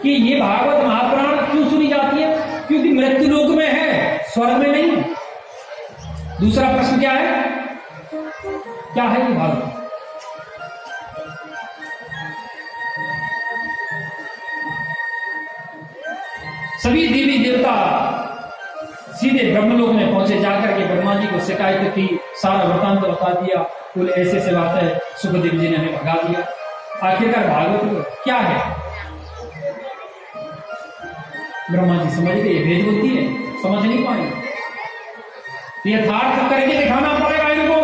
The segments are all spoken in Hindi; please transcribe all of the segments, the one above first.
कि ये भागवत महापुराण क्यों सुनी जाती है? क्योंकि मृत्यु लोक में है, स्वर्ग में नहीं। दूसरा प्रश्न क्या है? क्या है ये भागवत? सभी देवी देवता सीधे ब्रह्मलोक में पहुंचे, जाकर के ब्रह्मा जी को शिकायत की, सारा वृतांत बता दिया, बोले ऐसे ऐसे बात है, सुखदेव जी ने हमें भगा दिया। आखिरकार भागवत क्या है? ब्रह्मा जी समझ गए वेद बुद्धि है, समझ नहीं पाएंगे, यथार्थ करके दिखाना पड़ेगा इनको।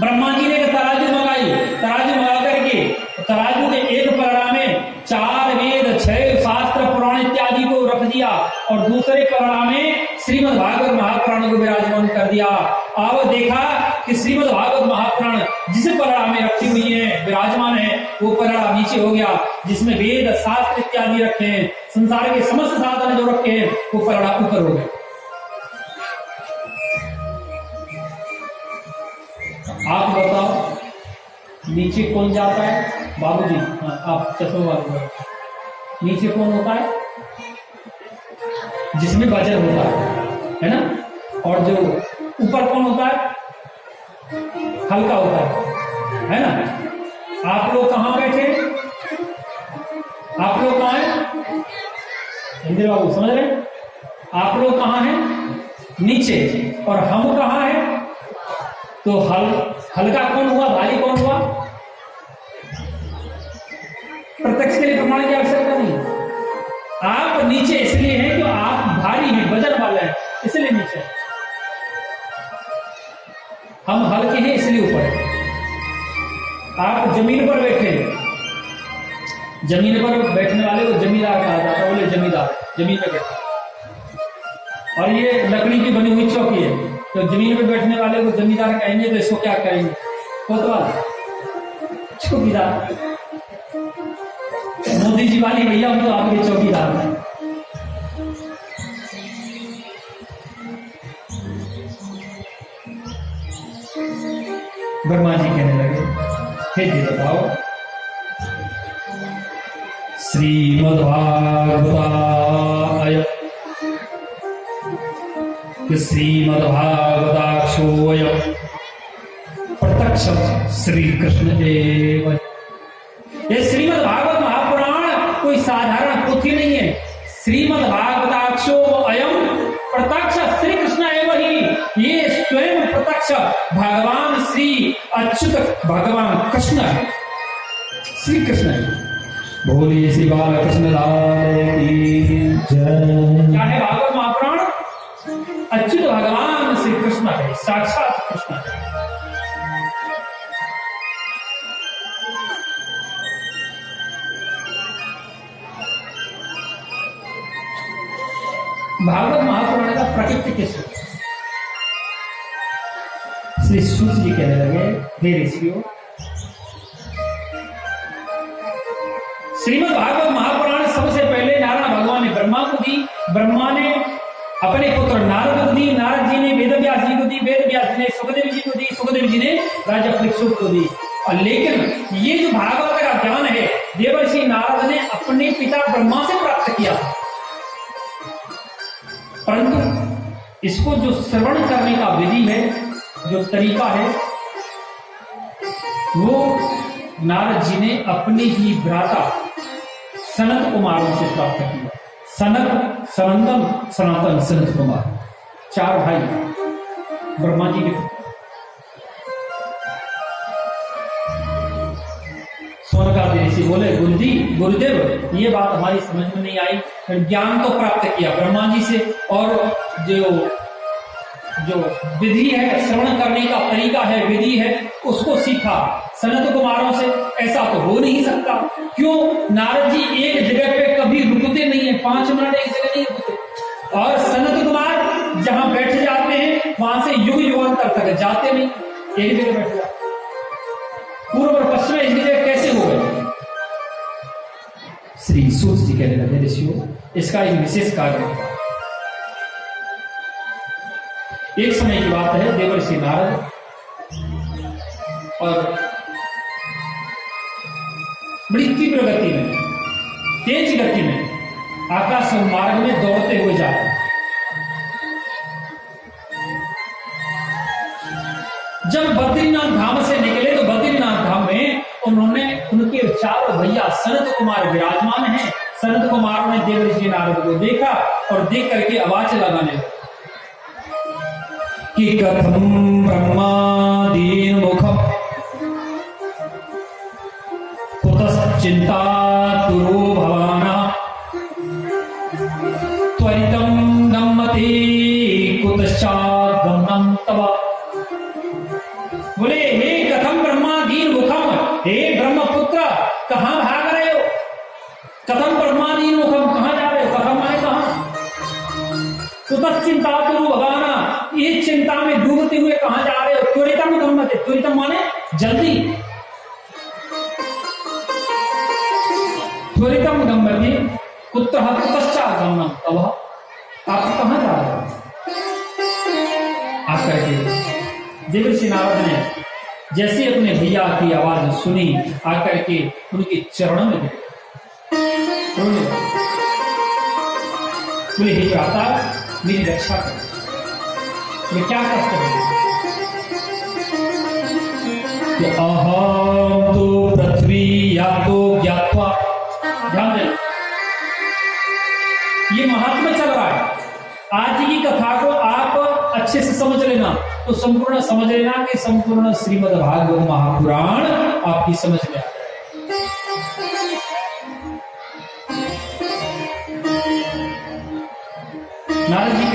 ब्रह्मा जी ने तराजू मंगाई, तराजू मंगा करके तराजू के एक पलड़ा में 4 वेद 6 शास्त्र पुराण इत्यादि को रख दिया और दूसरे पलड़ा में श्रीमद् भागवत महापुराण को विराजमान कर दिया। अब देखा कि श्रीमद् भागवत महापुराण जिस पलड़ा में रखी हुई है, विराजमान है, वो पलड़ा नीचे हो गया, जिसमें वेद शास्त्र इत्यादि रखे हैं, संसार के समस्त साधन जो रखे हैं, वो पलड़ा ऊपर हो गया। आप बताओ नीचे कौन जाता है? बाबूजी, आप चश्मा नीचे कौन होता है? जिसमें वजन होता है ना? और जो ऊपर कौन होता है? हल्का होता है ना? आप लोग कहां बैठे? आप लोग कहां हैं? इंदिरा बाबू समझ रहे? आप लोग कहां हैं? नीचे। और हम कहां हैं? तो हल्का कौन हुआ, भारी कौन हुआ? प्रत्यक्ष के लिए प्रमाण की आवश्यकता नहीं। आप नीचे इसलिए हैं कि आप भारी हैं, वजन वाले हैं, इसलिए नीचे। हम हल्के हैं इसलिए ऊपर है। आप जमीन पर बैठे हैं, जमीन पर बैठने वाले को जमींदार कहा जाता है, बोले जमींदार जमीन पे बैठा। और ये लकड़ी की बनी हुई चौकी है, तो जमीन पे बैठने वाले को जमींदार कहेंगे, तो इसको क्या कहेंगे? कोतवाल, चौकीदार। मोदी जी वाली भैया, हम तो आपके चौकीदार हैं। ब्रह्मा जी कहने लगे, हे जी बताओ, श्रीमद्भागवताय श्रीमद्भागवताक्षोऽयं प्रत्यक्ष श्री कृष्ण एव। ये श्रीमद्भागवत महापुराण कोई साधारण पोथी नहीं है। श्रीमद्भागवताक्षो अयम प्रत्यक्ष श्री कृष्ण एव ही, ये स्वयं प्रत्यक्ष भगवान श्री अच्युत भगवान कृष्ण है, श्री कृष्ण है। बोलिए श्री बालकृष्ण लाल की जय। क्या है भागवत महापुराण? अच्युत भगवान श्री कृष्ण है, साक्षात कृष्ण है। भागवत महापुराण का प्रकृति किस? श्री सूत जी कहने लगे, हे ऋषियों, श्रीमद् भागवत महापुराण सबसे पहले नारायण भगवान ने ब्रह्मा को दी, ब्रह्मा ने अपने पुत्र नारद को दी, नारद जी ने वेद व्यास जी को दी, वेद व्यास जी ने सुखदेव जी को दी, सुखदेव जी ने राजा परीक्षित को दी। और लेकिन ये जो भागवत का ज्ञान है, देवर्षि नारद ने अपने पिता ब्रह्मा से प्राप्त किया, परंतु इसको जो श्रवण करने का विधि है, जो तरीका है, वो नारद जी ने अपने ही भ्राता सनत कुमारों से प्राप्त किया। सनत, सनंदन, सनातन, सनत कुमार, 4 भाई ब्रह्मा जी के। सोनकादि ऋषि बोले, गुरुदेव ये बात हमारी समझ में नहीं आई। ज्ञान तो प्राप्त किया ब्रह्मा जी से, और जो विधि है, श्रवण करने का तरीका है, विधि है, उसको सीखा सनत कुमारों से। ऐसा तो हो नहीं सकता। क्यों? नारद जी एक जगह पे कभी रुकते नहीं है, 5 मिनट एक जगह नहीं रुकते। और सनत कुमार जहां बैठ जाते हैं, वहां से युग युगांतर तक जाते नहीं, एक जगह बैठ जाते। पूर्व और पश्चिम एक जगह कैसे हो गए? श्री सूत जी कहने लगे, ऋषियों, इसका एक विशेष कारण है। एक समय की बात है, देवर्षि नारद और बड़ी तीव्र गति में, तेज सनत कुमार विराजमान है। सनत कुमार ने देवर्षि नारद को देखा और देख करके आवाज लगाने लगे कि कथम ब्रह्मादीन मुखम कुतश्चिंता तुरो भवाना त्वरितम गम्मते कुतश्चाद्गमनं तव। बोले हे कथम ब्रह्मादीन मुखम, हे ब्रह्मपुत्र कहां भाग रहे हो? कथम ब्रह्मादीन मुखम, कहां जा रहे हो? कथम आए कहां? कुतश्चिंता तुरो भवाना, ये चिंता में डूबते हुए कहां जा रहे हो? त्वरितम गम्मते, त्वरितम माने जल्दी, त्वरितम गम्मते कुतः कुतश्चाद्गमनं तव, आप कहां जा रहे हो? आकर के देवर्षि नारद ने जैसे अपने भैया की आवाज सुनी, आकर के उनके चरणों में गिरे। बोले हे भ्राता, मेरी रक्षा कर, मैं क्या कष्ट करूं? अहम तो पृथ्वी या तो ज्ञात्वा, ध्यान देना ये महात्मा चल रहा है। आज की कथा को आप अच्छे से समझ लेना, तो संपूर्ण समझ लेना कि संपूर्ण श्रीमद् भागवत महापुराण आपकी समझ में आ जाए। नारद जी